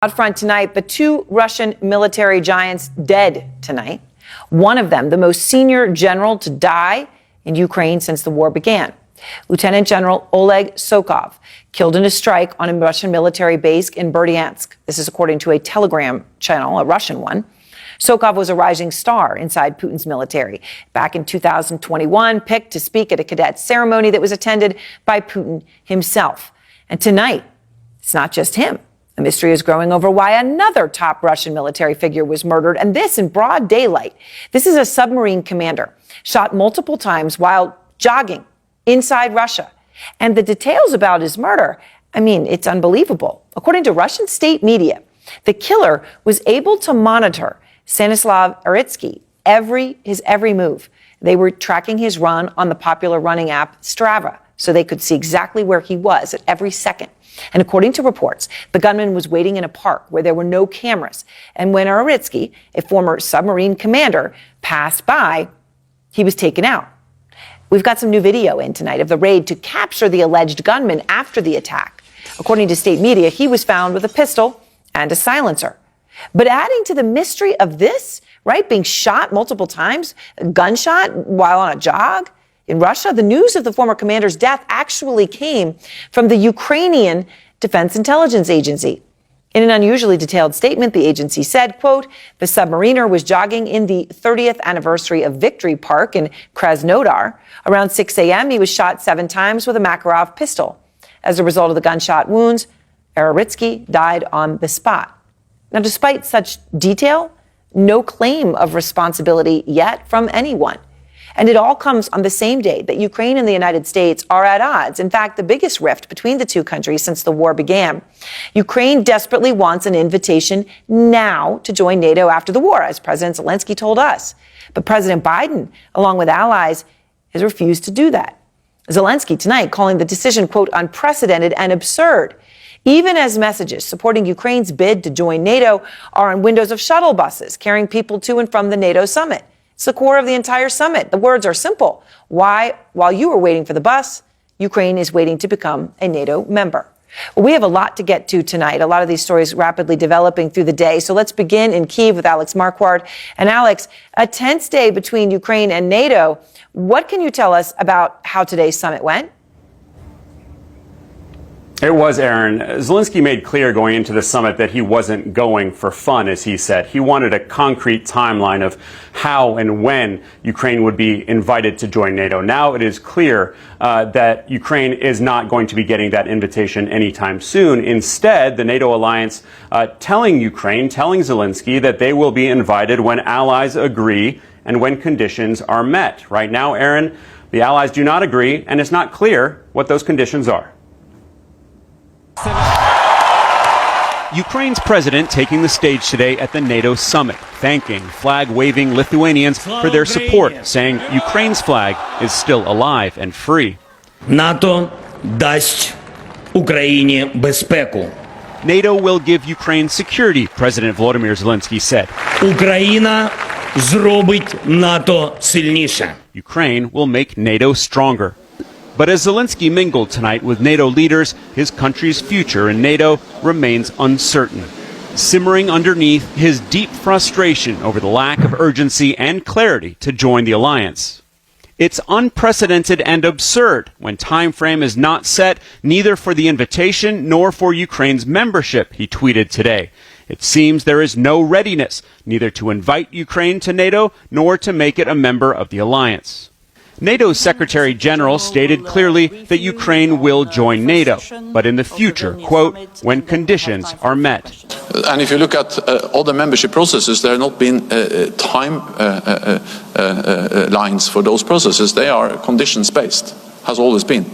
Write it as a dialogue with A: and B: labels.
A: Out front tonight, but two Russian military giants dead tonight. One of them, the most senior general to die in Ukraine since the war began. Lieutenant General Oleg Sokov, killed in a strike on a Russian military base in Berdyansk. This is according to a Telegram channel, a Russian one. Sokov was a rising star inside Putin's military. Back in 2021, picked to speak at a cadet ceremony that was attended by Putin himself. And tonight, it's not just him. A mystery is growing over why another top Russian military figure was murdered, and this in broad daylight. This is a submarine commander shot multiple times while jogging inside Russia. And the details about his murder, it's unbelievable. According to Russian state media, the killer was able to monitor Stanislav Aritsky, his every move. They were tracking his run on the popular running app Strava, so they could see exactly where he was at every second. And according to reports, the gunman was waiting in a park where there were no cameras. And when Aritsky, a former submarine commander, passed by, he was taken out. We've got some new video in tonight of the raid to capture the alleged gunman after the attack. According to state media, he was found with a pistol and a silencer. But adding to the mystery of this, being shot multiple times, a gunshot while on a jog, in Russia, the news of the former commander's death actually came from the Ukrainian Defense Intelligence Agency. In an unusually detailed statement, the agency said, quote, the submariner was jogging in the 30th anniversary of Victory Park in Krasnodar. Around 6 a.m., he was shot 7 times with a Makarov pistol. As a result of the gunshot wounds, Aritsky died on the spot. Now, despite such detail, no claim of responsibility yet from anyone. And it all comes on the same day that Ukraine and the United States are at odds. In fact, the biggest rift between the two countries since the war began. Ukraine desperately wants an invitation now to join NATO after the war, as President Zelensky told us. But President Biden, along with allies, has refused to do that. Zelensky tonight calling the decision, quote, unprecedented and absurd, even as messages supporting Ukraine's bid to join NATO are on windows of shuttle buses carrying people to and from the NATO summit. It's the core of the entire summit. The words are simple. Why, while you are waiting for the bus, Ukraine is waiting to become a NATO member. Well, we have a lot to get to tonight. A lot of these stories rapidly developing through the day. So let's begin in Kyiv with Alex Marquardt. And Alex, a tense day between Ukraine and NATO. What can you tell us about how today's summit went?
B: It was, Aaron. Zelensky made clear going into the summit that he wasn't going for fun, as he said. He wanted a concrete timeline of how and when Ukraine would be invited to join NATO. Now it is clear that Ukraine is not going to be getting that invitation anytime soon. Instead, the NATO alliance telling Zelensky that they will be invited when allies agree and when conditions are met. Right now, Aaron, the allies do not agree, and it's not clear what those conditions are. Ukraine's president taking the stage today at the NATO summit, thanking flag-waving Lithuanians for their support, saying Ukraine's flag is still alive and free.
C: NATO дасть Україні безпеку.
B: NATO will give Ukraine security, President Volodymyr Zelensky said.
C: Україна зробить НАТО сильніше.
B: Ukraine will make NATO stronger. But as Zelensky mingled tonight with NATO leaders, his country's future in NATO remains uncertain. Simmering underneath his deep frustration over the lack of urgency and clarity to join the alliance. It's unprecedented and absurd when time frame is not set neither for the invitation nor for Ukraine's membership, he tweeted today. It seems there is no readiness neither to invite Ukraine to NATO nor to make it a member of the alliance. NATO's Secretary General stated clearly that Ukraine will join NATO, but in the future, quote, when conditions are met.
D: And if you look at all the membership processes, there have not been time lines for those processes. They are conditions-based, has always been.